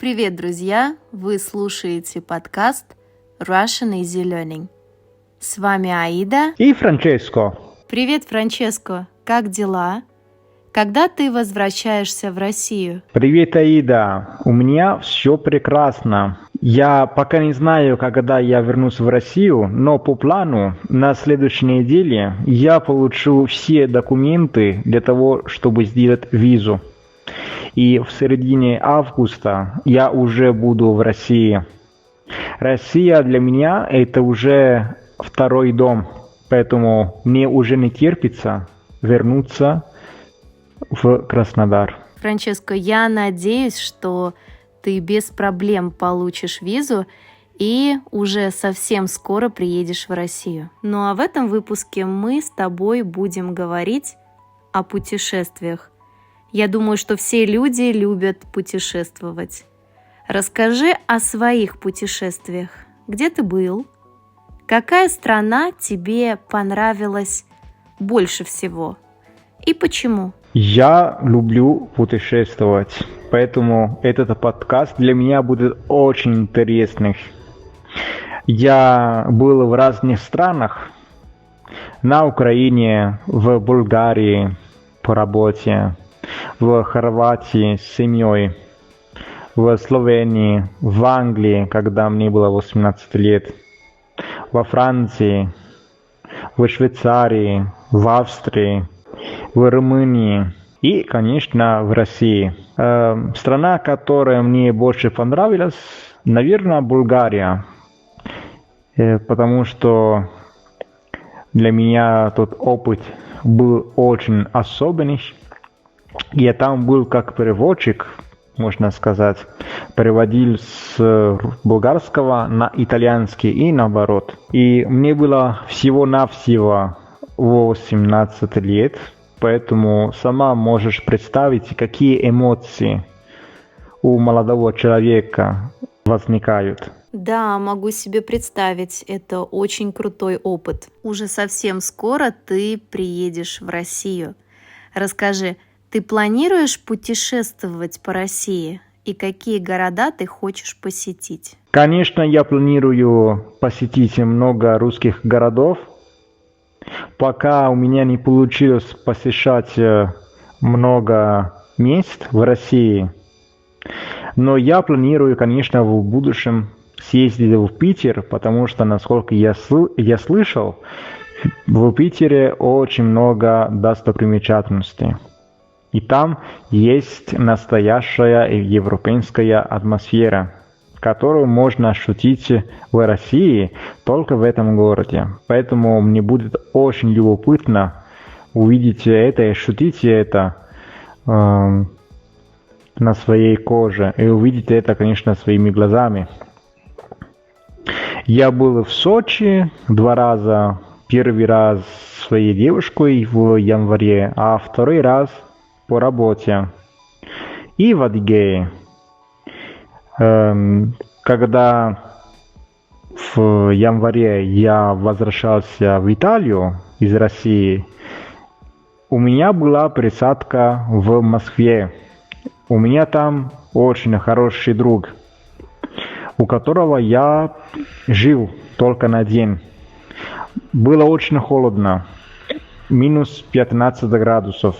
Привет, друзья! Вы слушаете подкаст Russian Easy Learning. С вами Аида и Франческо. Привет, Франческо! Как дела? Когда ты возвращаешься в Россию? Привет, Аида! У меня все прекрасно. Я пока не знаю, когда я вернусь в Россию, но по плану на следующей неделе я получу все документы для того, чтобы сделать визу. И в середине августа я уже буду в России. Россия для меня это уже второй дом, поэтому мне уже не терпится вернуться в Краснодар. Франческо, я надеюсь, что ты без проблем получишь визу и уже совсем скоро приедешь в Россию. Ну а в этом выпуске мы с тобой будем говорить о путешествиях. Я думаю, что все люди любят путешествовать. Расскажи о своих путешествиях. Где ты был? Какая страна тебе понравилась больше всего? И почему? Я люблю путешествовать, поэтому этот подкаст для меня будет очень интересный. Я был в разных странах. На Украине, в Болгарии по работе, в Хорватии с семьей, в Словении, в Англии, когда мне было 18 лет, во Франции, в Швейцарии, в Австрии, в Румынии и, конечно, в России. Страна, которая мне больше понравилась, наверное, Болгария, потому что для меня тот опыт был очень особенный. Я там был как переводчик, можно сказать, переводил с болгарского на итальянский и наоборот. И мне было всего-навсего 18 лет, поэтому сама можешь представить, какие эмоции у молодого человека возникают. Да, могу себе представить, это очень крутой опыт. Уже совсем скоро ты приедешь в Россию. Расскажи, ты планируешь путешествовать по России? И какие города ты хочешь посетить? Конечно, я планирую посетить много русских городов. Пока у меня не получилось посещать много мест в России. Но я планирую, конечно, в будущем съездить в Питер, потому что, насколько я слышал, в Питере очень много достопримечательностей. И там есть настоящая европейская атмосфера, которую можно ощутить в России только в этом городе. Поэтому мне будет очень любопытно увидеть это и ощутить это на своей коже. И увидеть это, конечно, своими глазами. Я был в Сочи 2 раза. Первый раз с своей девушкой в январе, а второй раз по работе. И в Адыгее. Когда в январе я возвращался в Италию из России, у меня была пересадка в Москве. У меня там очень хороший друг, у которого я жил только на день. Было очень холодно, минус 15 градусов.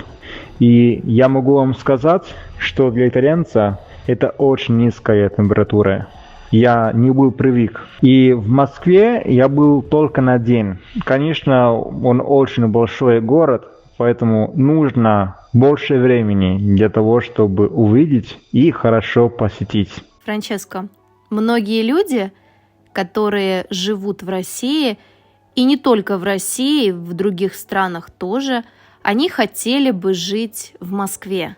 И я могу вам сказать, что для итальянца это очень низкая температура. Я не был привык. И в Москве я был только на день. Конечно, он очень большой город, поэтому нужно больше времени для того, чтобы увидеть и хорошо посетить. Франческо, многие люди, которые живут в России, и не только в России, в других странах тоже, они хотели бы жить в Москве.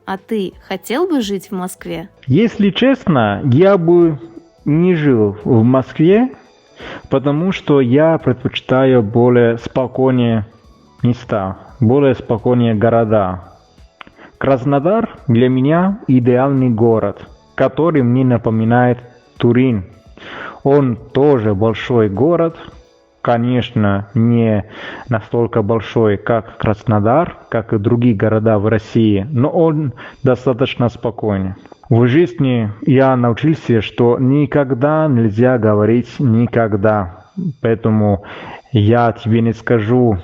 А ты хотел бы жить в Москве? Если честно, я бы не жил в Москве, потому что я предпочитаю более спокойные места, более спокойные города. Краснодар для меня идеальный город, который мне напоминает Турин. Он тоже большой город, конечно, не настолько большой, как Краснодар, как и другие города в России, но он достаточно спокойный. В жизни я научился, что никогда нельзя говорить «никогда». Поэтому я тебе не скажу,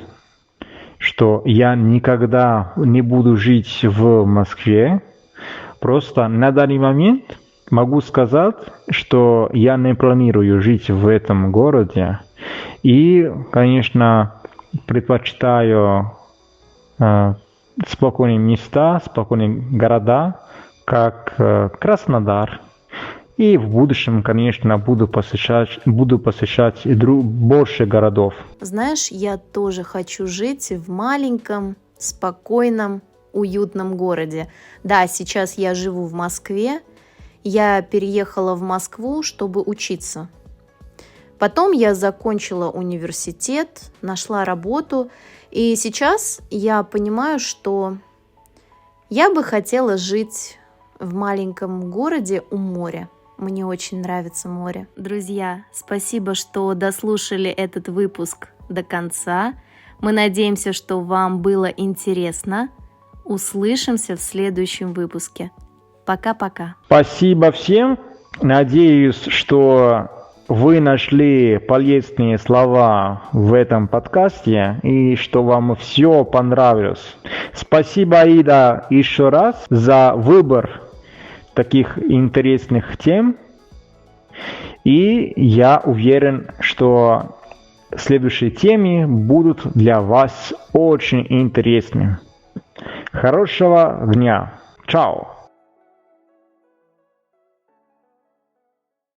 что я никогда не буду жить в Москве. Просто на данный момент могу сказать, что я не планирую жить в этом городе. И, конечно, предпочитаю спокойные места, спокойные города, как Краснодар. И в будущем, конечно, буду посещать больше городов. Знаешь, я тоже хочу жить в маленьком, спокойном, уютном городе. Да, сейчас я живу в Москве. Я переехала в Москву, чтобы учиться. Потом я закончила университет, нашла работу. И сейчас я понимаю, что я бы хотела жить в маленьком городе у моря. Мне очень нравится море. Друзья, спасибо, что дослушали этот выпуск до конца. Мы надеемся, что вам было интересно. Услышимся в следующем выпуске. Пока-пока. Спасибо всем. Надеюсь, что вы нашли полезные слова в этом подкасте и что вам все понравилось. Спасибо, Аида, еще раз за выбор таких интересных тем. И я уверен, что следующие темы будут для вас очень интересны. Хорошего дня. Чао.